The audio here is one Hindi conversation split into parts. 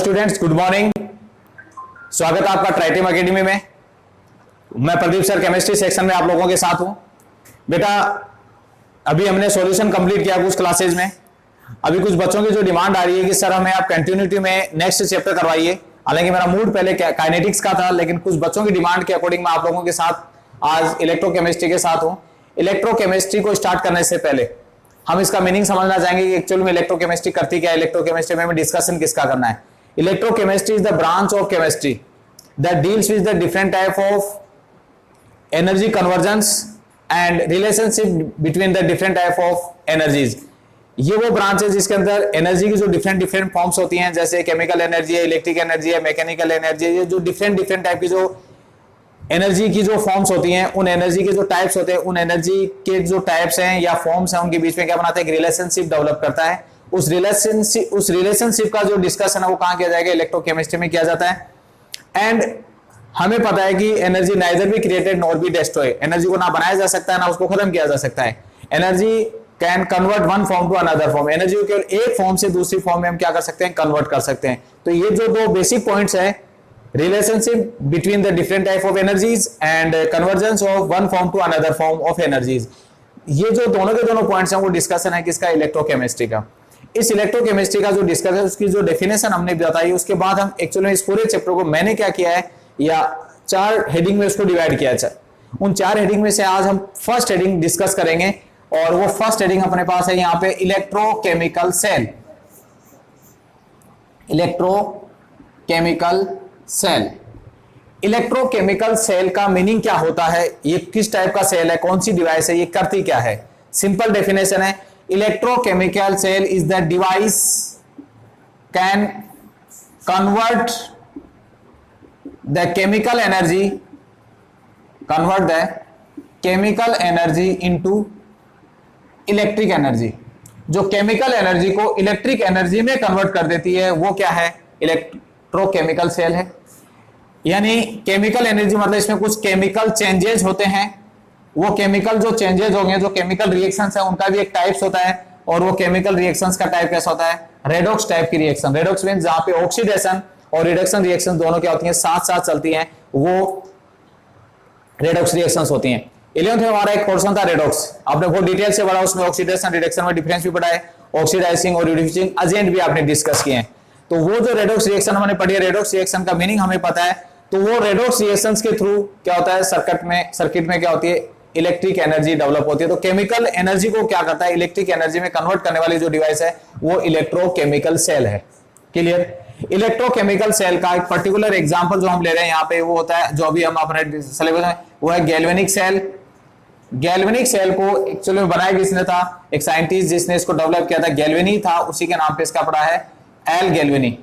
Students, good morning. स्वागत है आपका ट्राइटिम एकेडमी में। मैं प्रदीप सर केमिस्ट्री सेक्शन में आप लोगों के साथ हूं। बेटा, अभी हमने सॉल्यूशन कंप्लीट किया कुछ क्लासेज में। अभी कुछ बच्चों की जो डिमांड आ रही है कि सर हमें आप कंटिन्यूटी में नेक्स्ट चैप्टर करवाइए। हालांकि मेरा मूड पहले काइनेटिक्स का था, लेकिन कुछ बच्चों की डिमांड के अकॉर्डिंग मैं आप लोगों के साथ आज इलेक्ट्रोकेमिस्ट्री के साथ हूं। इलेक्ट्रोकेमिस्ट्री को स्टार्ट करने से पहले हम इसका मीनिंग समझना चाहेंगे कि एक्चुअल में इलेक्ट्रोकेमिस्ट्री करती क्या है, इलेक्ट्रोकेमिस्ट्री में डिस्कशन किसका करना है। Electrochemistry is the branch of chemistry that deals with the different type of energy conversions and relationship between the different type of energies। ये वो ब्रांच है जिसके अंदर एनर्जी की जो डिफरेंट फॉर्म्स होती हैं, जैसे केमिकल एनर्जी है, इलेक्ट्रिक एनर्जी है, मैकेनिकल एनर्जी है। ये जो डिफरेंट टाइप की जो एनर्जी की जो फॉर्म्स होती हैं, उन एनर्जी के जो टाइप्स होते हैं, उन एनर्जी के जो टाइप्स हैं या फॉर्म्स हैं, उनके बीच में क्या बनाता है, एक रिलेशनशिप डेवलप करता है। उस रिलेशनशिप का जो डिस्कशन है वो कहां किया जाएगा, इलेक्ट्रोकेमिस्ट्री में किया जाता है। एंड हमें पता है कि energy neither be created nor be destroy. Energy को ना बनाया जा सकता है ना उसको खत्म किया जा सकता है। Energy can convert one form to another form. Energy को केवल एक फॉर्म से दूसरी फॉर्म में हम क्या कर सकते हैं, कन्वर्ट कर सकते हैं। तो ये जो दो बेसिक पॉइंट्स है, relationship between the different type of energies and convergence of one form to another form of energies, ये जो दोनों के दोनों पॉइंट्स हैं वो डिस्कशन है किसका, इलेक्ट्रोकेमिस्ट्री का। इस इलेक्ट्रोकेमिस्ट्री का जो डिस्कशन है उसकी जो डेफिनेशन हमने बताई, उसके बाद हम एक्चुअली इस पूरे चैप्टर को मैंने क्या किया है, या 4 हेडिंग में उसको डिवाइड किया है। उन 4 हेडिंग में से आज हम फर्स्ट हेडिंग डिस्कस करेंगे, और वो फर्स्ट हेडिंग अपने पास है यहां पे, electrochemical cell. Electrochemical cell, electrochemical cell का मीनिंग क्या होता है, ये किस टाइप का सेल है, कौन सी डिवाइस है, ये करती क्या है। सिंपल डेफिनेशन है, electrochemical cell is the device can convert the chemical energy into electric energy। जो केमिकल एनर्जी को इलेक्ट्रिक एनर्जी में कन्वर्ट कर देती है वो क्या है, इलेक्ट्रोकेमिकल सेल है। यानी केमिकल एनर्जी मतलब इसमें कुछ केमिकल चेंजेस होते हैं। वो केमिकल जो चेंजेस होंगे, जो केमिकल रिएक्शंस है, उनका भी एक टाइप्स होता है। और वो केमिकल रिएक्शंस का टाइप कैसा होता है, रेडॉक्स टाइप की रिएक्शन। रेडॉक्स मींस जहां पे ऑक्सीडेशन और रिडक्शन रिएक्शन दोनों क्या होती हैं, साथ साथ चलती हैं, वो रेडॉक्स रिएक्शंस होती हैं। 11th में हमारा एक पोर्शन था रेडॉक्स, आपने बहुत डिटेल से पढ़ा, उसमें ऑक्सीडेशन रिडक्शन में डिफरेंस भी पढ़ा है, ऑक्सीडाइजिंग और रिड्यूसिंग एजेंट भी आपने डिस्कस किए हैं। तो वो जो रेडॉक्स रिएक्शन हमने पढ़ी है, रेडॉक्स रिएक्शन का मीनिंग हमें पता है। तो वो रेडॉक्स रिएक्शंस के थ्रू क्या होता है, सर्किट में क्या होती है, इलेक्ट्रिक एनर्जी डेवलप होती है। तो केमिकल एनर्जी को क्या करता है, इलेक्ट्रिक एनर्जी में कन्वर्ट करने वाली जो डिवाइस है वो इलेक्ट्रोकेमिकल सेल है। क्लियर। इलेक्ट्रोकेमिकल सेल का एक पर्टिकुलर एग्जांपल जो हम ले रहे हैं यहाँ पे वो होता है, जो अभी हम अपने सिलेबस में, वो है गैल्वेनिक सेल। गैल्वेनिक सेल को एक्चुअली में बनाया किसने था, एक साइंटिस्ट जिसने इसको डेवलप किया था, गैल्वेनी था, उसी के नाम पे इसका पड़ा है, एल गैल्वेनी।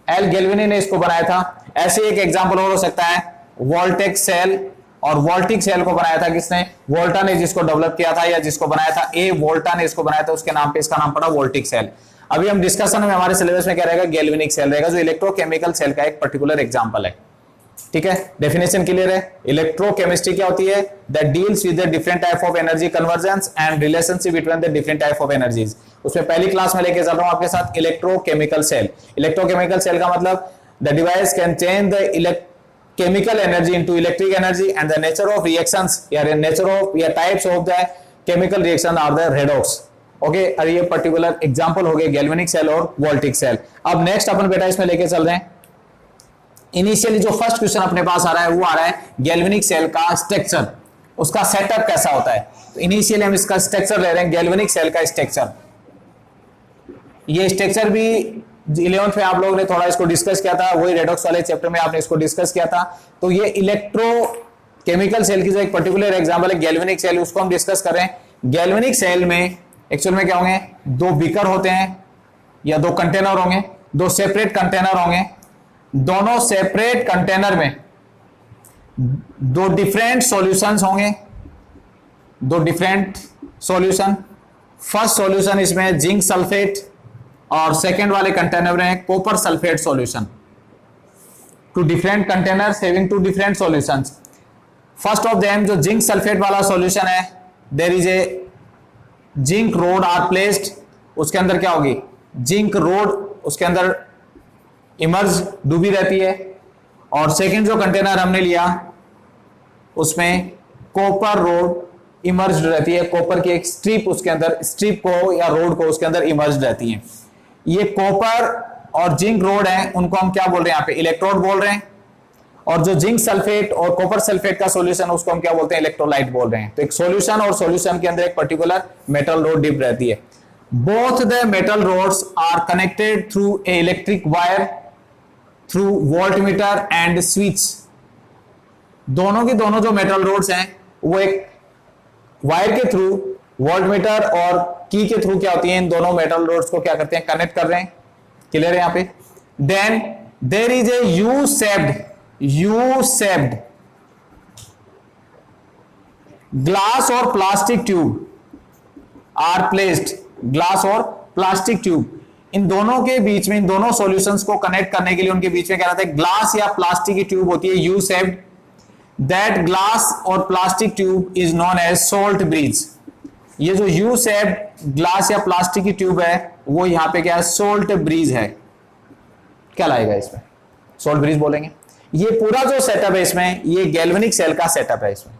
एल गैल्वेनी ने इसको बनाया था। ऐसे एक एग्जांपल और हो सकता है वोल्टेक सेल, और वोल्टिक सेल को बनाया था किसने, वोल्टा ने जिसको डेवलप किया था या जिसको बनाया था, ए वोल्टा ने इसको बनाया था, उसके नाम पे इसका नाम पड़ा वोल्टिक सेल। अभी हम डिस्कशन में हमारे सिलेबस में क्या रहेगा, गैल्वेनिक सेल रहेगा, जो इलेक्ट्रोकेमिकल सेल का एक पर्टिकुलर एग्जांपल है। ठीक है, डेफिनेशन क्लियर है। इलेक्ट्रोकेमिस्ट्री क्या होती है, that deals with the different type of energy convergence and relationship between the different type of energies. उसमें पहली क्लास में लेके चल रहा हूं आपके साथ इलेक्ट्रोकेमिकल सेल। इलेक्ट्रोकेमिकल सेल का मतलब the device can change the chemical energy into electric energy, and the nature of reactions या nature of या types of the chemical reaction are the redox। Okay, और ये पर्टिकुलर एग्जांपल हो गए गैल्वेनिक सेल और वोल्टिक सेल। अब नेक्स्ट अपन बेटा इसमें लेके चल रहे हैं, इनिशियली जो फर्स्ट क्वेश्चन अपने पास आ रहा है वो आ रहा है गैल्वेनिक सेल का स्ट्रक्चर, उसका सेटअप कैसा होता है। तो इनिशियली हम इसका स्ट्रक्चर ले रहे हैं, गैल्वेनिक सेल का स्ट्रक्चर। ये स्ट्रक्चर भी 11th में आप लोगों ने थोड़ा इसको डिस्कस किया था, वही रेडॉक्स वाले चैप्टर में आपने इसको डिस्कस किया था। तो ये इलेक्ट्रोकेमिकल सेल की जो एक पर्टिकुलर एग्जांपल है गैल्वेनिक सेल, उसको हम डिस्कस कर रहे हैं। गैल्वेनिक सेल में एक्चुअल में क्या होंगे, 2 बीकर होते हैं या 2 कंटेनर होंगे, 2 सेपरेट कंटेनर होंगे। दोनों सेपरेट कंटेनर में 2 डिफरेंट सॉल्यूशंस होंगे, 2 डिफरेंट सॉल्यूशन। फर्स्ट सॉल्यूशन इसमें जिंक सल्फेट और सेकेंड वाले कंटेनर में copper sulphate solution. 2 different containers having 2 different solutions. First of them जो जिंक सल्फेट वाला सॉल्यूशन है, there is a zinc rod are placed, उसके अंदर क्या होगी, जिंक रोड उसके अंदर इमर्ज डूबी रहती है। और सेकंड जो कंटेनर हमने लिया उसमें कॉपर रोड इमर्ज रहती है, कॉपर की एक स्ट्रिप उसके अंदर, स्ट्रिप को या रोड को उसके अंदर इमर्ज रहती है। ये कॉपर और जिंक रोड है, उनको हम क्या बोल रहे हैं यहाँ पे, इलेक्ट्रोड बोल रहे हैं। और जो जिंक सल्फेट और कॉपर सल्फेट का सॉल्यूशन उसको हम क्या बोलते हैं, इलेक्ट्रोलाइट बोल रहे हैं। तो एक सॉल्यूशन और सॉल्यूशन के अंदर एक पर्टिकुलर मेटल रोड डिप रहती है। Both the metal rods are connected through a electric wire through voltmeter and switch. दोनों की दोनों जो मेटल रोड्स हैं वो एक वायर के थ्रू, वोल्टमीटर और की के थ्रू क्या होती है, इन दोनों मेटल रोड्स को क्या करते हैं, कनेक्ट कर रहे हैं। क्लियर है यहाँ पे। Then there is a U shaped glass और plastic tube are placed, glass और प्लास्टिक ट्यूब, इन दोनों के बीच में, इन दोनों सॉल्यूशंस को कनेक्ट करने के लिए उनके बीच में क्या रहता है, ग्लास या प्लास्टिक की ट्यूब होती है, यू शेप्ड। दैट ग्लास और plastic tube is known as salt bridge. ये जो यू शेप्ड ग्लास या प्लास्टिक की ट्यूब है वो यहां पे क्या है, सोल्ट ब्रिज है। क्या लाएगा इसमें, सोल्ट ब्रिज बोलेंगे। ये पूरा जो सेटअप है इसमें, ये गैल्वेनिक सेल का सेटअप है इसमें।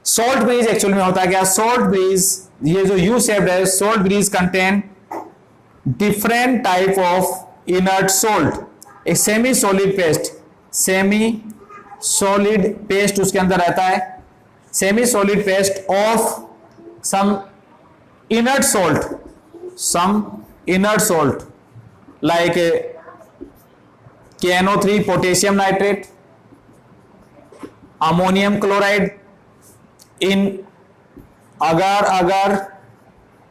सोल्ट ब्रिज एक्चुअल में होता है क्या, सोल्ट ब्रिज, ये जो यू शेप्ड है, salt bridge contain different type of inert salt. एक semi solid paste, semi solid paste उसके अंदर रहता है, semi solid paste of some inert salt like KNO3 potassium nitrate, ammonium chloride, in agar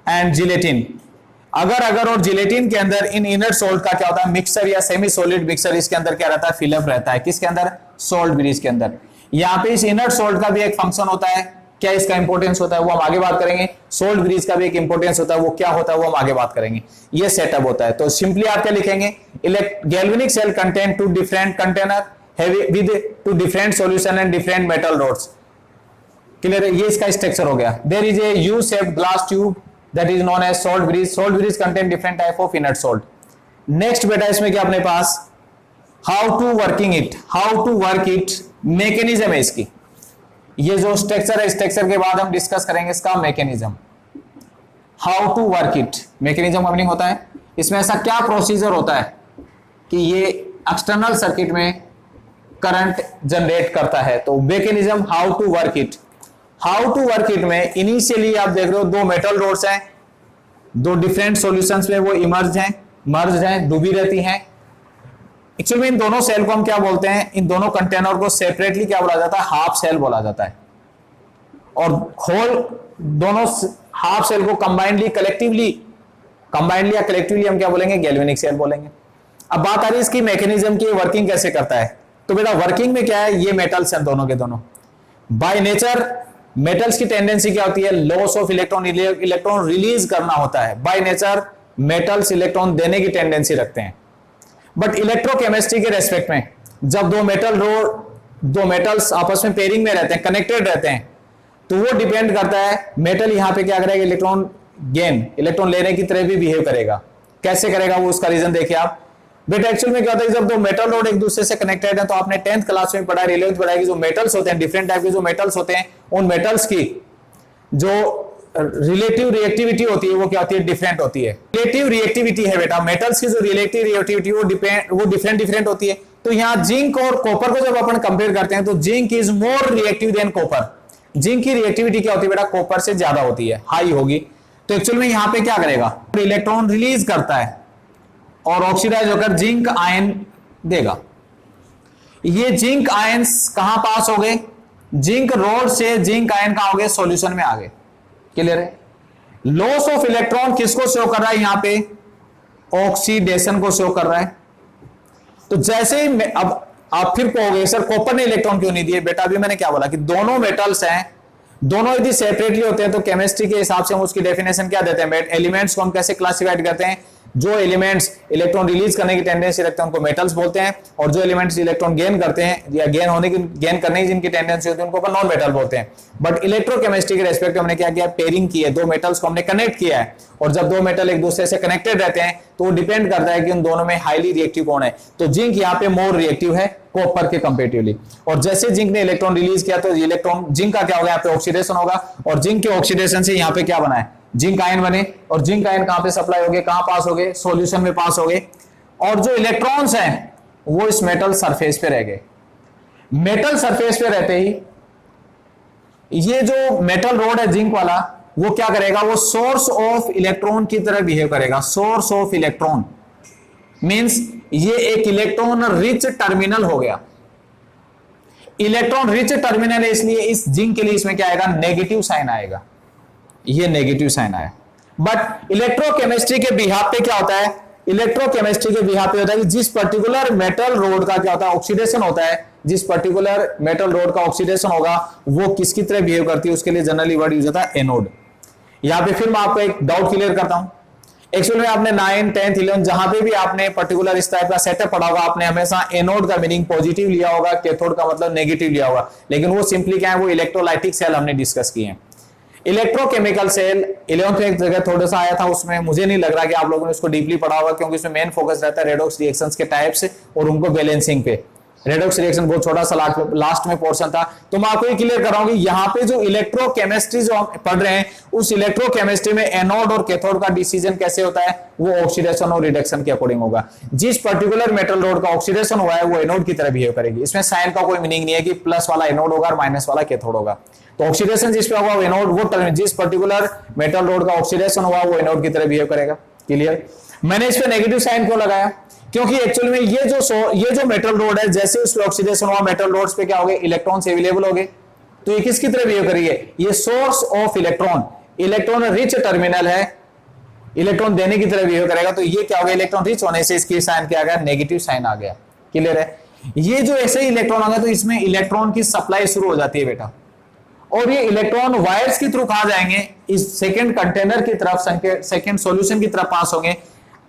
and gelatin. अगर और जिलेटिन के अंदर इन इनर्ट सोल्ट का क्या होता है, मिक्सचर या सेमी सॉलिड मिक्सचर इसके अंदर क्या रहता है, फिलअप रहता है। किसके अंदर, सोल्ट ब्रिज के अंदर। यहां पे इस इनर्ट सोल्ट का भी एक फंक्शन होता है, क्या इसका इंपॉर्टेंस होता है वो हम आगे बात करेंगे। सोल्ट ब्रिज का भी एक इंपॉर्टेंस होता है, वो क्या होता है वो हम आगे बात करेंगे। ये सेटअप होता है। तो सिंपली आप क्या लिखेंगे, galvanic cell contain two different container with two different solution and different metal rods. Clear है, ये इसका स्ट्रक्चर हो गया। There is a U shaped glass tube that is known as salt bridge. Salt bridge contain different type of inert salt. Next बेटा इसमें क्या अपने पास, how to work it mechanism है इसकी। ये जो स्ट्रक्चर है, स्ट्रक्चर के बाद हम डिस्कस करेंगे इसका mechanism. How to work it, mechanism का मीनिंग होता है इसमें ऐसा क्या प्रोसीजर होता है कि ये एक्सटर्नल सर्किट में करंट जनरेट करता है। तो mechanism how to work it. How to work it में इनिशियली आप देख रहे हो दो मेटल रोड्स हैं, दो डिफरेंट सॉल्यूशंस में वो इमर्ज हैं, डूबी रहती हैं। एक्चुअली इन दोनों सेल को हम क्या बोलते हैं, इन दोनों कंटेनर को सेपरेटली क्या बोला जाता है, हाफ सेल बोला जाता है। और होल दोनों हाफ सेल को कंबाइंडली या कलेक्टिवली हम क्या बोलेंगे, गैल्वेनिक सेल बोलेंगे। अब बात आ रही है इसकी मैकेनिज्म की, वर्किंग कैसे करता है। तो बेटा वर्किंग में क्या है, ये मेटल्स हैं दोनों के दोनों। बाय नेचर मेटल्स की टेंडेंसी क्या होती है, loss of electron, electron release करना होता है। बाय नेचर मेटल्स इलेक्ट्रॉन देने की टेंडेंसी रखते हैं। बट इलेक्ट्रोकेमिस्ट्री के रेस्पेक्ट में जब दो मेटल्स आपस में पेयरिंग में रहते हैं, कनेक्टेड रहते हैं, तो वो डिपेंड करता है मेटल यहां पे क्या करेगा, इलेक्ट्रॉन लेने की तरह भी बिहेव करेगा। कैसे करेगा वो, उसका रीजन देखिए आप। बट एक्चुअल में क्या होता है, जब दो मेटल रोड एक दूसरे से कनेक्टेड है, तो आपने 10th क्लास में पढ़ा, 11th पढ़ा कि जो मेटल्स होते हैं, डिफरेंट टाइप के जो मेटल्स होते हैं, उन मेटल्स की जो रिलेटिव रिएक्टिविटी होती है वो क्या होती है, डिफरेंट होती है। रिलेटिव रिएक्टिविटी है बेटा, मेटल्स की जो रिलेटिव रिएक्टिविटी वो डिफरेंट होती है। तो यहाँ जिंक और कॉपर को जब अपन कंपेयर करते हैं तो zinc is more reactive than copper. Zinc की रिएक्टिविटी क्या होती है बेटा, कॉपर से ज्यादा होती है, हाई होगी। तो एक्चुअल में यहाँ पे क्या करेगा, इलेक्ट्रॉन रिलीज करता है और ऑक्सीडाइज होकर जिंक आयन देगा। ये जिंक आयंस कहां पास हो गए, जिंक रोड से जिंक आयन कहां हो गए, सॉल्यूशन में आ गए। क्लियर है। लॉस ऑफ इलेक्ट्रॉन किसको शो कर रहा है, यहां पे ऑक्सीडेशन को शो कर रहा है। तो जैसे ही अब आप फिर कहोगे सर कॉपर ने इलेक्ट्रॉन क्यों नहीं दिए, बेटा अभी मैंने क्या बोला कि दोनों मेटल्स हैं, दोनों यदि सेपरेटली होते हैं तो केमिस्ट्री के हिसाब से हम उसकी डेफिनेशन क्या देते हैं, एलिमेंट्स को हम कैसे क्लासिफाइड करते हैं, जो एलिमेंट्स इलेक्ट्रॉन रिलीज करने की टेंडेंसी रखते हैं उनको मेटल्स बोलते हैं, और जो एलिमेंट्स इलेक्ट्रॉन गेन करते हैं या गेन करने की जिनकी टेंडेंसी होती है उनको नॉन मेटल बोलते हैं। बट इलेक्ट्रोकेमिस्ट्री के रेस्पेक्ट में हमने क्या किया, पेयरिंग की है, दो मेटल्स को हमने कनेक्ट किया है, और जब दो मेटल एक दूसरे से कनेक्टेड रहते हैं तो वो डिपेंड करता है कि उन दोनों में हाईली रिएक्टिव कौन है। तो जिंक यहाँ पे मोर रिएक्टिव है कॉपर के कंपेरेटिवली, और जैसे जिंक ने इलेक्ट्रॉन रिलीज किया तो इलेक्ट्रॉन जिंक का क्या होगा, यहाँ पे ऑक्सीडेशन होगा, और जिंक के ऑक्सीडेशन से यहाँ पे क्या बना है, जिंक आयन बने, और जिंक आयन कहां पे सप्लाई हो गए, कहां पास हो गए, सॉल्यूशन में पास हो गए, और जो इलेक्ट्रॉन्स हैं वो इस मेटल सरफेस पे रह गए। मेटल सरफेस पे रहते ही ये जो मेटल रोड है जिंक वाला वो क्या करेगा, वो सोर्स ऑफ इलेक्ट्रॉन की तरह बिहेव करेगा। सोर्स ऑफ इलेक्ट्रॉन मींस ये एक इलेक्ट्रॉन रिच टर्मिनल हो गया। इलेक्ट्रॉन रिच टर्मिनल है इसलिए इस जिंक के लिए इसमें क्या आएगा, नेगेटिव साइन आएगा, ये नेगेटिव साइन आया। बट इलेक्ट्रोकेमिस्ट्री के बिहाफ पे क्या होता है, इलेक्ट्रोकेमिस्ट्री के बिहाफ पे होता है कि जिस पर्टिकुलर मेटल रोड का क्या होता है, ऑक्सीडेशन होता है, जिस पर्टिकुलर मेटल रोड का ऑक्सीडेशन होगा वो किसकी तरह बिहेव करती है, उसके लिए जनरली वर्ड यूज होता है एनोड। यहां पे फिर मैं आपको एक डाउट क्लियर करता हूं। एक्चुअली में आपने 9, 10, 11 जहां पे भी आपने पर्टिकुलर इस टाइप का सेटअप पढ़ा होगा, आपने हमेशा एनोड का मीनिंग पॉजिटिव लिया होगा, कैथोड का मतलब नेगेटिव लिया होगा, लेकिन वो सिंपली क्या है, वो इलेक्ट्रोलाइटिक सेल हमने डिस्कस किए हैं। इलेक्ट्रोकेमिकल सेल 11th एक जगह थोड़ा सा आया था, उसमें मुझे नहीं लग रहा कि आप लोगों ने उसको डीपली पढ़ा होगा, क्योंकि उसमें मेन फोकस रहता है रेडॉक्स रिएक्शंस के टाइप्स और उनको बैलेंसिंग पे। रेडॉक्स रिएक्शन बहुत छोटा सा लास्ट में पोर्शन था, तो मैं आपको ये क्लियर कर रहा हूं कि यहाँ पे जो इलेक्ट्रोकेमिस्ट्री जो हम पढ़ रहे हैं उस इलेक्ट्रोकेमिस्ट्री में एनोड और कैथोड का डिसीजन कैसे होता है, वो ऑक्सीडेशन और रिडक्शन के अकॉर्डिंग होगा। जिस पर्टिकुलर मेटल रोड का ऑक्सीडेशन हुआ है वो एनोड की तरह बिहेव करेगी। इसमें साइन का कोई मीनिंग नहीं है कि प्लस वाला एनोड होगा और माइनस वाला कैथोड होगा। तो ऑक्सीडेशन जिस पे होगा वो एनोड, वो जिस पर्टिकुलर मेटल रोड का ऑक्सीडेशन हुआ वो एनोड की तरह बिहेव करेगा। क्लियर। मैंने इस पे नेगेटिव साइन क्यों लगाया, क्योंकि एक्चुअली में ये जो मेटल रोड है जैसे उसमें ऑक्सीडेशन हुआ मेटल रोड्स पे क्या हो गए, इलेक्ट्रॉन्स अवेलेबल हो गए, तो ये किसकी तरह बिहेव करेगी, ये source of electron, electron rich terminal है, इलेक्ट्रॉन देने की तरह बिहेव करेगा, तो ये क्या हो गया, इलेक्ट्रॉन रिच होने से इसकी साइन क्या आ गया, नेगेटिव साइन आ गया। क्लियर है। ये जो ऐसे ही इलेक्ट्रॉन आ गया तो इसमें इलेक्ट्रॉन की सप्लाई शुरू हो जाती है बेटा, और ये इलेक्ट्रॉन वायर्स के थ्रू कहां जाएंगे, इस सेकंड कंटेनर की तरफ, सेकंड सॉल्यूशन की तरफ पास होंगे।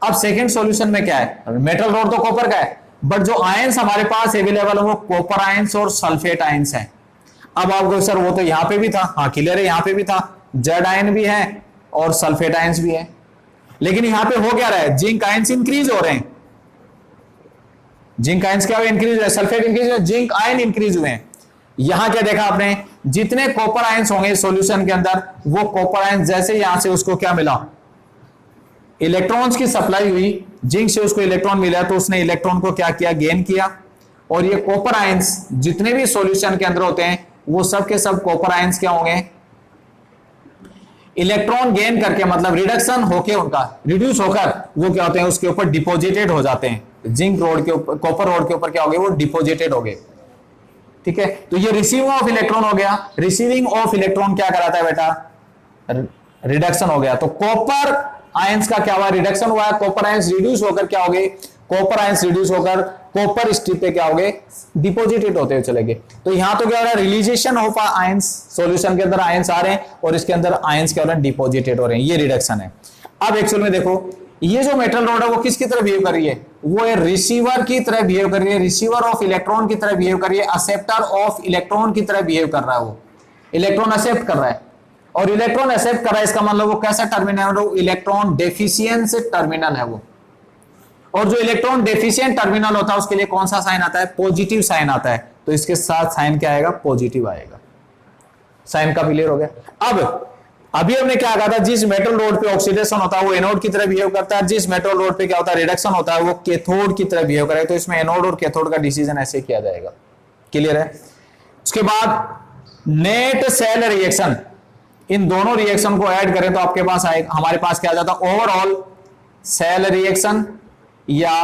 अब सेकंड सॉल्यूशन में क्या है, मेटल रोड तो कॉपर का है, बट जो आयंस हमारे पास अवेलेबल है वो कॉपर आयंस और सल्फेट आयंस हैं। अब आपको सर वो तो यहां पे भी था, हाँ क्लियर है, यहां पे भी था, जेड आयन भी है और सल्फेट आयंस भी है, लेकिन यहां पे हो क्या रहा है, जिंक आयंस इंक्रीज हो रहे हैं, जिंक आयंस क्या इंक्रीज हुए, सल्फेट इंक्रीज हुए, जिंक आयन इंक्रीज हुए हैं। यहां क्या देखा आपने, जितने कॉपर आयंस होंगे सॉल्यूशन के अंदर, वो कॉपर आयंस जैसे यहां से उसको क्या मिला, इलेक्ट्रॉन्स की सप्लाई हुई, जिंक से उसको इलेक्ट्रॉन मिला तो उसने इलेक्ट्रॉन को क्या किया, गेन किया, और ये कॉपर आयंस जितने भी सॉल्यूशन के अंदर होते हैं वो सब के सब कॉपर आयंस क्या होंगे, इलेक्ट्रॉन गेन करके मतलब रिडक्शन होके उनका रिड्यूस होकर वो क्या होते हैं, उसके ऊपर डिपोजिटेड हो जाते हैं, जिंक रोड के ऊपर, कॉपर रोड के ऊपर क्या हो गए, वो डिपोजिटेड हो गए। ठीक है, तो ये रिसीविंग ऑफ इलेक्ट्रॉन हो गया, रिसीविंग ऑफ इलेक्ट्रॉन क्या कराता है बेटा, रिडक्शन हो गया। तो कॉपर आयंस का क्या हुआ, रिडक्शन हुआ है, कॉपर आयंस रिड्यूस होकर क्या हो गए, कॉपर आयंस रिड्यूस होकर कॉपर स्ट्रिप पे क्या हो गए, डिपोजिटेड होते हुए चले गए। तो यहां तो क्या हो रहा है, रिलीजेशन ऑफ आयंस, सॉल्यूशन के अंदर आयंस आ रहे हैं और इसके अंदर आयंस क्या हो रहे हैं, डिपोजिटेड हो रहे हैं, ये रिडक्शन है। अब एक्चुअल में देखो ये जो मेटल रोड है वो किसकी तरह बिहेव कर रही है, वो रिसीवर की तरह बिहेव कर रही है, रिसीवर ऑफ इलेक्ट्रॉन की तरह बिहेव कर रही है, एक्सेप्टर ऑफ इलेक्ट्रॉन की तरह बिहेव कर रहा है, वो इलेक्ट्रॉन एक्सेप्ट कर रहा है, और इलेक्ट्रॉन एक्सेप्ट कर रहा है इसका मतलब वो कैसा टर्मिनल है, वो इलेक्ट्रॉन डेफिशिएंट टर्मिनल है वो। और जो इलेक्ट्रॉन डेफिशिएंट टर्मिनल होता है उसके लिए कौन सा साइन आता है, पॉजिटिव साइन आता है, तो इसके साथ साइन क्या आएगा, पॉजिटिव आएगा। साइन का क्लियर हो गया। अब अभी हमने क्या कहा था, जिस मेटल रोड पे ऑक्सीडेशन होता है वो एनोड की तरह बिहेव करता है, जिस मेटल रोड पे क्या होता है, रिडक्शन होता है, वो कैथोड की तरह बिहेव करेगा। तो इसमें एनोड और कैथोड का डिसीजन ऐसे किया जाएगा। क्लियर है। उसके बाद नेट सेल रिएक्शन, इन दोनों रिएक्शन को ऐड करें तो आपके पास आएगा, हमारे पास क्या आ जाता है, ओवरऑल सेल रिएक्शन या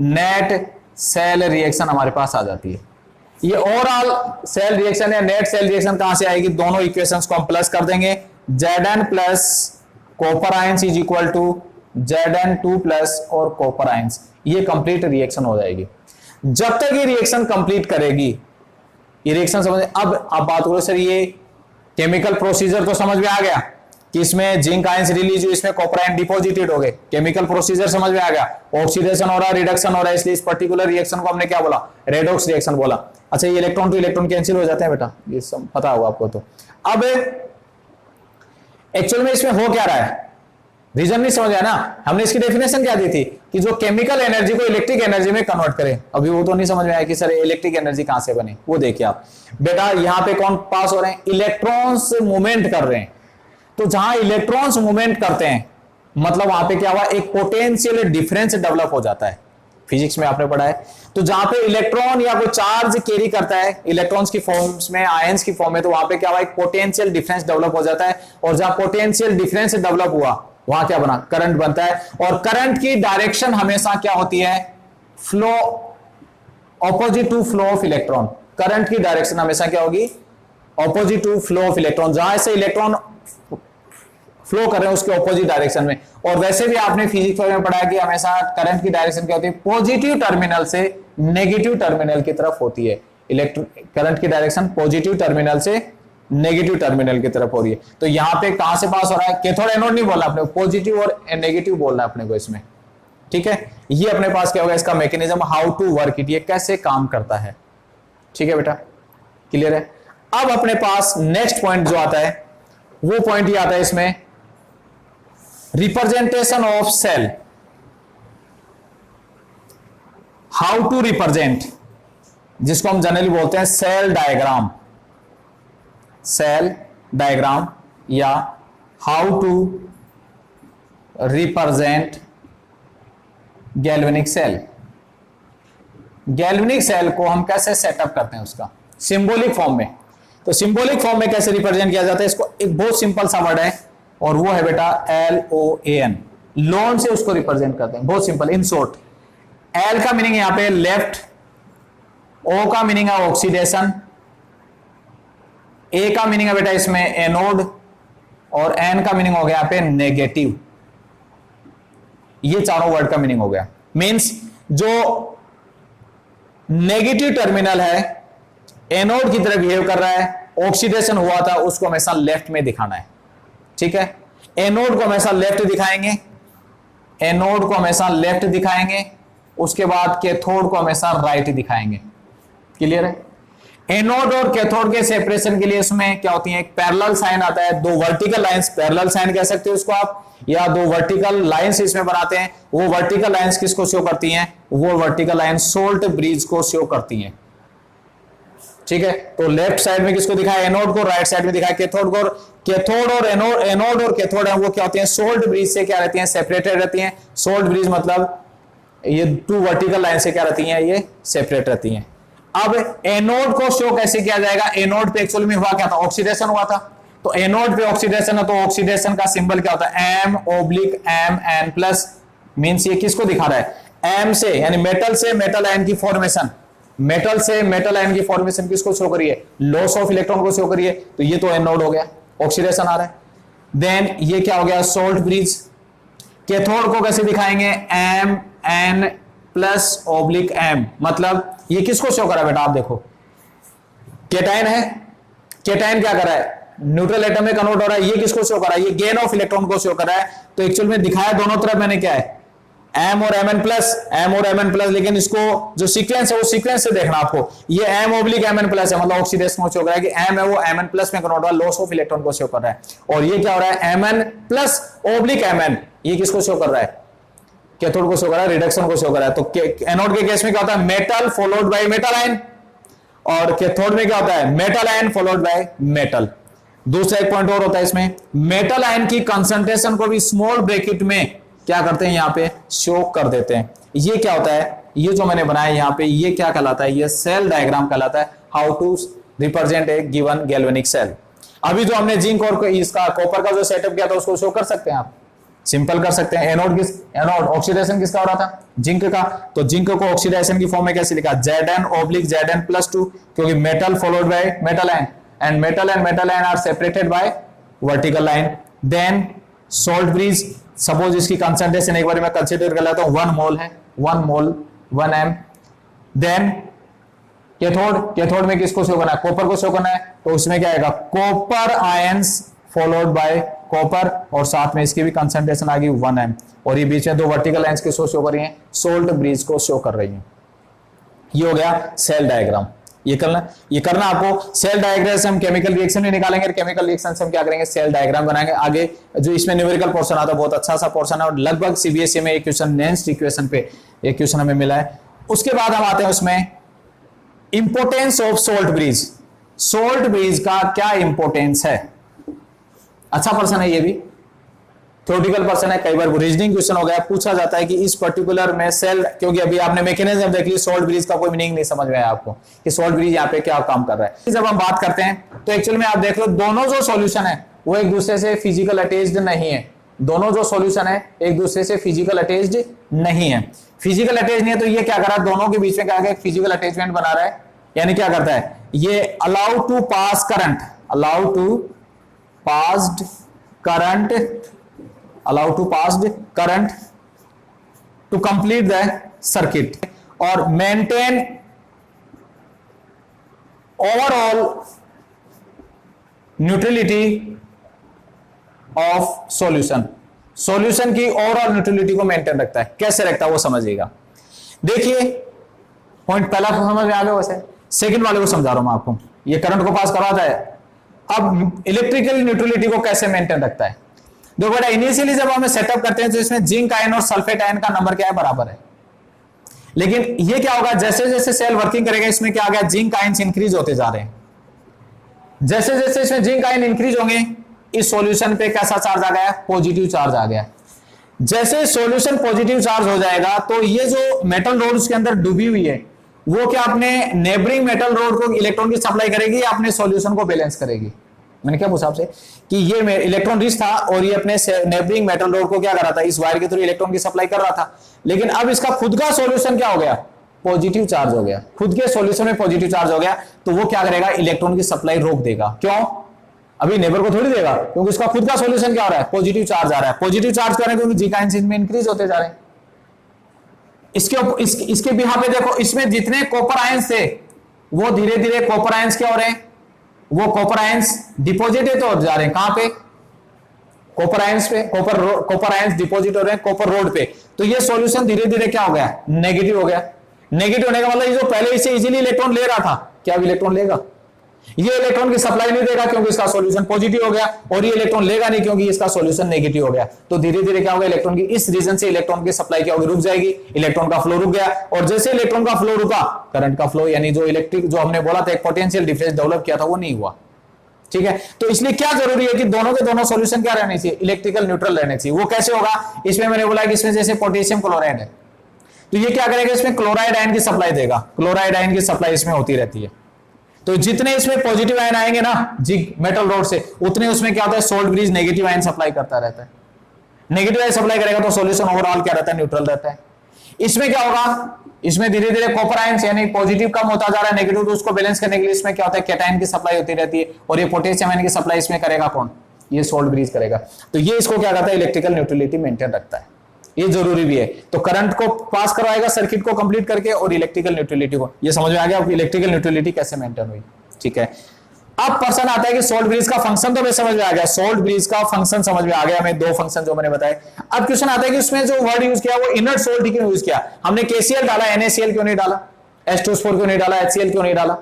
नेट सेल रिएक्शन हमारे पास आ जाती है। ये ओवरऑल सेल रिएक्शन या नेट सेल रिएक्शन कहां से आएगी, दोनों इक्वेशंस को हम प्लस कर देंगे, Zn plus copper ions is equal to Zn2 plus और कॉपर आयंस, ये कंप्लीट रिएक्शन हो जाएगी। जब तक ये रिएक्शन कंप्लीट करेगी, ये रिएक्शन समझ, अब आप बात करो सर ये केमिकल प्रोसीजर तो समझ में आ गया, कि इसमें जिंक आयंस रिलीज हुई, इसमें कॉपर आयन डिपॉजिटेड हो गए। केमिकल प्रोसीजर समझ में आ गया, ऑक्सीडेशन हो रहा है, रिडक्शन हो रहा है, इसलिए इस पर्टिकुलर रिएक्शन को हमने क्या बोला, रेडॉक्स रिएक्शन बोला। अच्छा, ये इलेक्ट्रॉन टू इलेक्ट्रॉन कैंसिल हो जाते हैं बेटा, ये सब पता होगा आपको। तो अब एक्चुअल में इसमें हो क्या रहा है, रीजन नहीं समझ आया ना। हमने इसकी डेफिनेशन क्या दी थी कि जो केमिकल एनर्जी को इलेक्ट्रिक एनर्जी में कन्वर्ट करे। अभी वो तो नहीं समझ में आया कि सर इलेक्ट्रिक एनर्जी कहां से बने, वो देखिए आप बेटा। यहां पे कौन पास हो रहे हैं, इलेक्ट्रॉन्स मूवमेंट कर रहे हैं। तो जहां इलेक्ट्रॉन्स मूवमेंट करते हैं मतलब वहां पे क्या हुआ, एक पोटेंशियल डिफरेंस डेवलप हो जाता है, फिजिक्स में आपने पढ़ा है। तो जहां पे इलेक्ट्रॉन या कोई चार्ज कैरी करता है इलेक्ट्रॉन्स की फॉर्म्स में, आयंस की फॉर्म में, तो वहां पे क्या हुआ, एक पोटेंशियल डिफरेंस डेवलप हो जाता है। और जहां पोटेंशियल डिफरेंस डेवलप हुआ वहां क्या बना, करंट बनता है। और करंट की डायरेक्शन हमेशा क्या होती है, flow opposite to flow of electron. Current की डायरेक्शन हमेशा क्या होगी, opposite to flow of electron. जहां से इलेक्ट्रॉन फ्लो कर रहे हैं उसके ऑपोजिट डायरेक्शन में। और वैसे भी आपने फिजिक्स में पढ़ा कि हमेशा करंट की डायरेक्शन क्या होती है, पॉजिटिव टर्मिनल से नेगेटिव टर्मिनल की तरफ होती है। करंट की डायरेक्शन पॉजिटिव टर्मिनल से नेगेटिव टर्मिनल की तरफ हो रही है। तो यहां पे कहां से पास हो रहा है, कैथोड एनोड नहीं बोलना अपने, पॉजिटिव और नेगेटिव बोलना अपने को इसमें, ठीक है। ये अपने पास क्या होगा, इसका mechanism, how to work it, ये कैसे काम करता है, ठीक है बेटा, क्लियर है। अब अपने पास नेक्स्ट पॉइंट जो आता है वो पॉइंट ये आता है इसमें, representation of cell. How to represent, जिसको हम जनरली बोलते हैं सेल डायग्राम, सेल डायग्राम, या how to represent galvanic cell. Galvanic cell को हम कैसे सेटअप करते हैं उसका सिंबॉलिक फॉर्म में। तो सिंबॉलिक फॉर्म में कैसे रिप्रेजेंट किया जाता है, इसको एक बहुत सिंपल सा वर्ड है और वो है बेटा LOAN, लोन से उसको रिप्रेजेंट करते हैं, बहुत सिंपल। इन शॉर्ट, L का मीनिंग यहां पे लेफ्ट, O का मीनिंग है ऑक्सीडेशन, A का मीनिंग है बेटा इसमें एनोड, और N का मीनिंग हो गया यहां पे नेगेटिव। ये चारों वर्ड का मीनिंग हो गया। मींस जो नेगेटिव टर्मिनल है एनोड की तरफ बिहेव कर रहा है, ऑक्सीडेशन हुआ था, उसको हमेशा लेफ्ट में दिखाना है, ठीक है। एनोड को हमेशा लेफ्ट दिखाएंगे, एनोड को हमेशा लेफ्ट दिखाएंगे, उसके बाद कैथोड को हमेशा राइट दिखाएंगे, क्लियर है। एनोड और कैथोड के सेपरेशन के लिए इसमें क्या होती है, एक पैरेलल साइन आता है, दो वर्टिकल लाइंस, पैरेलल साइन कह सकते हो उसको आप, या दो वर्टिकल लाइंस इसमें बनाते हैं। वो वर्टिकल लाइंस किसको शो करती हैं, वो वर्टिकल लाइन सोल्ट ब्रिज को शो करती हैं, ठीक है। तो लेफ्ट साइड में किसको दिखाया, एनोड को, राइट साइड में दिखाया कैथोड को। कैथोड और एनोड और कैथोड है वो क्या होती हैं, सोल्ट ब्रिज से क्या रहती हैं, सेपरेटेड रहती हैं। सोल्ट ब्रिज मतलब ये टू वर्टिकल लाइन से क्या रहती हैं, ये सेपरेट रहती हैं। अब एनोड को शो कैसे किया जाएगा, एनोड पे एक्चुअल में हुआ क्या था, ऑक्सीडेशन हुआ था। तो एनोड पे ऑक्सीडेशन है, तो ऑक्सीडेशन का सिंबल क्या होता है, M/Mn+। मींस ये किसको दिखा रहा है, M से यानी मेटल से मेटल आयन की फॉर्मेशन, मेटल से मेटल आयन की फॉर्मेशन किसको शो करिए, लॉस ऑफ इलेक्ट्रॉन को शो करिए। तो ये तो एनोड हो गया, ऑक्सीडेशन आ रहा है। देन ये क्या हो गया, सोल्ट ब्रिज। कैथोड को कैसे दिखाएंगे, Mn+/M, मतलब ये किसको शो करा बेटा, आप देखो केटाइन है, केटाइन क्या कर रहा है, न्यूट्रल एटम में कन्वर्ट हो रहा है, ये किसको शो कर रहा है, ये गेन ऑफ इलेक्ट्रॉन को शो कर रहा है। तो एक्चुअल में दिखाया दोनों तरफ मैंने क्या है, M और Mn+, लेकिन इसको जो सीक्वेंस है वो सीक्वेंस से देखना आपको। ये M/Mn+ है, मतलब ऑक्सीडेशन को शो कर रहा है कि M है वो Mn+ में कन्वर्ट हो रहा है, लॉस ऑफ इलेक्ट्रॉन को शो कर रहा है। और ये क्या हो रहा है, Mn+/Mn, ये किसको शो कर रहा है, कैथोड को शो कर रहा है, रिडक्शन को शो कर रहा है। तो एनोड के केस में क्या होता है, metal followed by metal ion, और कैथोड में क्या होता है, metal ion followed by metal. दूसरा एक पॉइंट और होता है इसमें, मेटल आयन की कंसंट्रेशन को भी स्मॉल ब्रैकेट में क्या करते हैं, यहां पे शो कर देते हैं। ये क्या होता है, ये जो मैंने बनाया यहां पे, ये क्या कहलाता है, ये सेल डायग्राम कहलाता है, how to represent a given galvanic cell. अभी जो हमने जिंक और इसका कॉपर का जो सेटअप किया था उसको शो कर सकते हैं आप, सिंपल कर सकते हैं। एनोड ऑक्सीडेशन किसका हो रहा था, जिंक का। तो जिंक को ऑक्सीडेशन की फॉर्म में कैसे लिखा, Zn/Zn+2, क्योंकि metal followed by metal ion, and metal ion are separated by vertical line. Then salt bridge, suppose इसकी कंसंट्रेशन एक बार मैं कंसीडर कर लेता हूं, 1 मोल है, 1 मोल 1 m। देन कैथोड में किसको शो करना है, कॉपर को शो करना है, तो उसमें क्या आएगा, copper ions followed by copper और साथ में इसकी भी कंसंट्रेशन आ गई 1 m, और ये बीच में दो वर्टिकल लाइंस किसको शो कर रही हैं, सोल्ट ब्रिज को शो कर रही हैं। ये हो गया सेल डायग्राम। ये करना आपको। सेल डायग्राम से हम केमिकल रिएक्शन भी निकालेंगे, केमिकल रिएक्शन से हम क्या करेंगे, सेल डायग्राम बनाएंगे। आगे जो इसमें न्यूमेरिकल पोर्शन आता है बहुत अच्छा सा पोर्शन है, और लगभग सीबीएसई में एक क्वेश्चन नेक्स्ट इक्वेशन पे एक क्वेश्चन हमें मिला है। उसके बाद हम आते हैं उसमें importance of salt bridge. Salt bridge का क्या इंपोर्टेंस है, अच्छा पर्सन है, ये भी थ्योरेटिकल पर्सन है। कई बार रीजनिंग क्वेश्चन हो गया, पूछा जाता है कि इस पर्टिकुलर में सेल, क्योंकि अभी आपने मैकेनिज्म देख ली, सोल्ट ब्रिज का कोई मीनिंग नहीं समझ में आया आपको कि सोल्ट ब्रिज यहाँ पे क्या काम कर रहा है। जब हम बात करते हैं तो एक्चुअल में आप देख लो, दोनों जो सॉल्यूशन है वो एक दूसरे से फिजिकल अटैच्ड नहीं है। दोनों जो सॉल्यूशन है एक दूसरे से फिजिकल अटैच्ड नहीं है। फिजिकल अटैच नहीं है तो ये क्या कर रहा है, दोनों के बीच में क्या है, फिजिकल अटैचमेंट बना रहा है। यानी क्या करता है, ये allow to pass current, allow to passed current, allow to passed current to complete the circuit or maintain overall neutrality of solution। Solution की ओवरऑल न्यूट्रलिटी को मेंटेन रखता है। कैसे रखता है वो समझिएगा। देखिए पॉइंट पहला तो समझ में आ गया, वैसे सेकंड वाले को समझा रहा हूं मैं आपको। ये करंट को पास करवाता है, अब इलेक्ट्रिकल न्यूट्रलिटी को कैसे मेंटेन रखता है। देखो बेटा, इनिशियली जब हमें सेटअप करते हैं तो इसमें जिंक आयन और सल्फेट आयन का नंबर क्या है, बराबर है। लेकिन ये क्या होगा, जैसे जैसे सेल वर्किंग करेगा इसमें क्या आ गया, जिंक आयन इंक्रीज होते जा रहे हैं। जैसे जैसे इसमें जिंक आयन इंक्रीज होंगे, इस सॉल्यूशन पे कैसा चार्ज आ गया, पॉजिटिव चार्ज आ गया। जैसे सॉल्यूशन पॉजिटिव चार्ज हो जाएगा तो ये जो मेटल रोड उसके अंदर डूबी हुई है वो क्या अपने नेबरिंग मेटल रोड को इलेक्ट्रॉन की सप्लाई करेगी या अपने सॉल्यूशन को बैलेंस करेगी। मैंने क्या पूछा आपसे कि ये इलेक्ट्रॉन रिच था और ये अपने नेबरिंग मेटल रोड को क्या कर रहा था, इस वायर के थ्रू इलेक्ट्रॉन की सप्लाई कर रहा था। लेकिन अब इसका खुद का सॉल्यूशन क्या हो गया, पॉजिटिव चार्ज हो गया। खुद के सॉल्यूशन में पॉजिटिव चार्ज हो गया तो वो क्या करेगा, इलेक्ट्रॉन की सप्लाई रोक देगा। क्यों, अभी नेबर को थोड़ी देगा, क्योंकि उसका खुद का सॉल्यूशन क्या हो रहा है, पॉजिटिव चार्ज आ रहा है। पॉजिटिव चार्ज कर रहे हैं क्योंकि जी आयन में इंक्रीज होते जा रहे हैं। इसके बिहार पे देखो, इसमें जितने कॉपर आयंस थे वो धीरे धीरे कॉपर आयंस क्या हो रहे हैं, वो कॉपर आयंस डिपोजिट तो जा रहे हैं। कहां पे, कॉपर आयंस पे, कॉपर आयंस डिपोजिट हो रहे हैं कॉपर रोड पे। तो ये सॉल्यूशन धीरे धीरे क्या हो गया, नेगेटिव हो गया। नेगेटिव होने का मतलब ये जो पहले इसे इजीली इलेक्ट्रॉन ले रहा था, क्या अब इलेक्ट्रॉन लेगा, ये इलेक्ट्रॉन की सप्लाई नहीं देगा क्योंकि इसका सॉल्यूशन पॉजिटिव हो गया, और ये इलेक्ट्रॉन लेगा नहीं क्योंकि इसका सॉल्यूशन नेगेटिव हो गया। तो धीरे धीरे क्या होगा, इलेक्ट्रॉन की इस रीजन से इलेक्ट्रॉन की सप्लाई क्या होगी, रुक जाएगी, इलेक्ट्रॉन का फ्लो रुक गया। और जैसे इलेक्ट्रॉन का फ्लो रुका, करंट का फ्लो यानी जो इलेक्ट्रिक जो हमने बोला था एक पोटेंशियल डिफरेंस डेवलप किया था वो नहीं हुआ। ठीक है, तो इसलिए क्या जरूरी है कि दोनों के दोनों सॉल्यूशन क्या रहने चाहिए, इलेक्ट्रिकल न्यूट्रल रहने चाहिए। वो कैसे होगा, इसमें मैंने बोला कि इसमें जैसे पोटेशियम क्लोराइड है तो ये क्या करेगा, इसमें क्लोराइड आयन की सप्लाई देगा। क्लोराइड आयन की सप्लाई इसमें होती रहती है। तो जितने इसमें पॉजिटिव आयन आएंगे ना जिंक मेटल रोड से, उतने उसमें क्या होता है, salt bridge negative ion supply करता रहता है। नेगेटिव आयन सप्लाई करेगा तो सॉल्यूशन ओवरऑल क्या रहता है, न्यूट्रल रहता है। इसमें क्या होगा, इसमें धीरे धीरे कॉपर आयंस यानी पॉजिटिव कम होता जा रहा है, नेगेटिव तो उसको बैलेंस करने के लिए इसमें क्या होता है, कैटायन की सप्लाई होती रहती है। और ये पोटेशियम आयन की सप्लाई इसमें करेगा कौन, ये सोल्ट ब्रिज करेगा। तो ये इसको क्या करता है, इलेक्ट्रिकल न्यूट्रलिटी मेंटेन रखता है। ये जरूरी भी है। तो करंट को पास करवाएगा सर्किट को कंप्लीट करके, और इलेक्ट्रिकल न्यूट्रलिटी को। ये समझ में आ गया इलेक्ट्रिकल न्यूट्रलिटी कैसे मेंटेन हुई। ठीक है, अब पर्सन आता है कि सोल्ट ब्रिज का फंक्शन तो मैं समझ में आ गया, सोल्ट ब्रिज का फंक्शन समझ में आ गया हमें, दो फंक्शन जो मैंने बताए। अब क्वेश्चन आता है कि उसमें जो वर्ड यूज किया वो इनर्ट सोल्ट क्यों यूज किया, हमने KCl डाला, NaCl क्यों नहीं डाला, H2SO4 क्यों नहीं डाला, HCl क्यों नहीं डाला।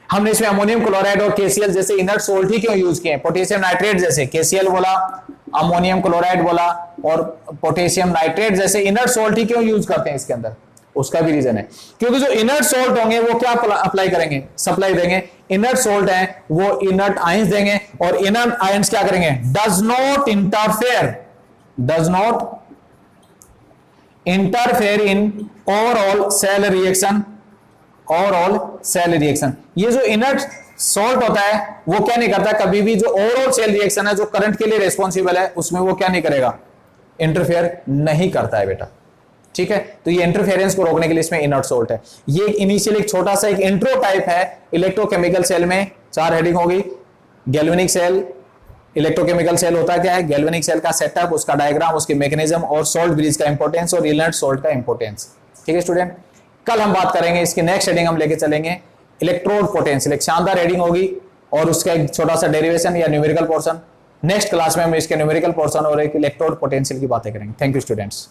हमने इसमें अमोनियम क्लोराइड और KCl जैसे इनर्ट सोल्ट ही क्यों यूज किए, पोटेशियम नाइट्रेट जैसे KCl बोला, अमोनियम क्लोराइड बोला और पोटेशियम नाइट्रेट जैसे इनर्ट सोल्ट ही क्यों यूज करते हैं इसके अंदर। उसका भी रीजन है क्योंकि जो इनर्ट सोल्ट होंगे वो क्या अप्लाई करेंगे, सप्लाई देंगे। इनर्ट सोल्ट है वो इनर्ट आयंस देंगे, और इनर्ट आयंस क्या करेंगे, does not interfere in overall cell reaction. ये जो इनर्ट सोल्ट होता है वो क्या नहीं करता, कभी भी जो ओवरऑल सेल रिएक्शन है जो करंट के लिए रिस्पॉन्सिबल है उसमें वो क्या नहीं करेगा, इंटरफेयर नहीं करता है बेटा। ठीक है, तो ये इंटरफेरेंस को रोकने के लिए इसमें इनर्ट सोल्ट है। ये इनिशियल एक छोटा सा एक इंट्रो टाइप है इलेक्ट्रोकेमिकल सेल में। 4 हेडिंग होगी, गैल्वेनिक सेल, इलेक्ट्रोकेमिकल सेल होता है क्या है, गैल्वेनिक सेल का सेटअप, उसका डायग्राम, उसके मैकेनिज्म, और सोल्ट ब्रिज का इंपॉर्टेंस और इनर्ट सोल्ट का इंपॉर्टेंस। ठीक है स्टूडेंट, कल हम बात करेंगे इसकी नेक्स्ट हेडिंग हम लेके चलेंगे इलेक्ट्रोड पोटेंशियल। एक शानदार हेडिंग होगी और उसका एक छोटा सा डेरिवेशन या न्यूमेरिकल पोर्शन, नेक्स्ट क्लास में हम इसके न्यूमेरिकल पोर्शन और एक इलेक्ट्रोड पोटेंशियल की बातें करेंगे। Thank you students.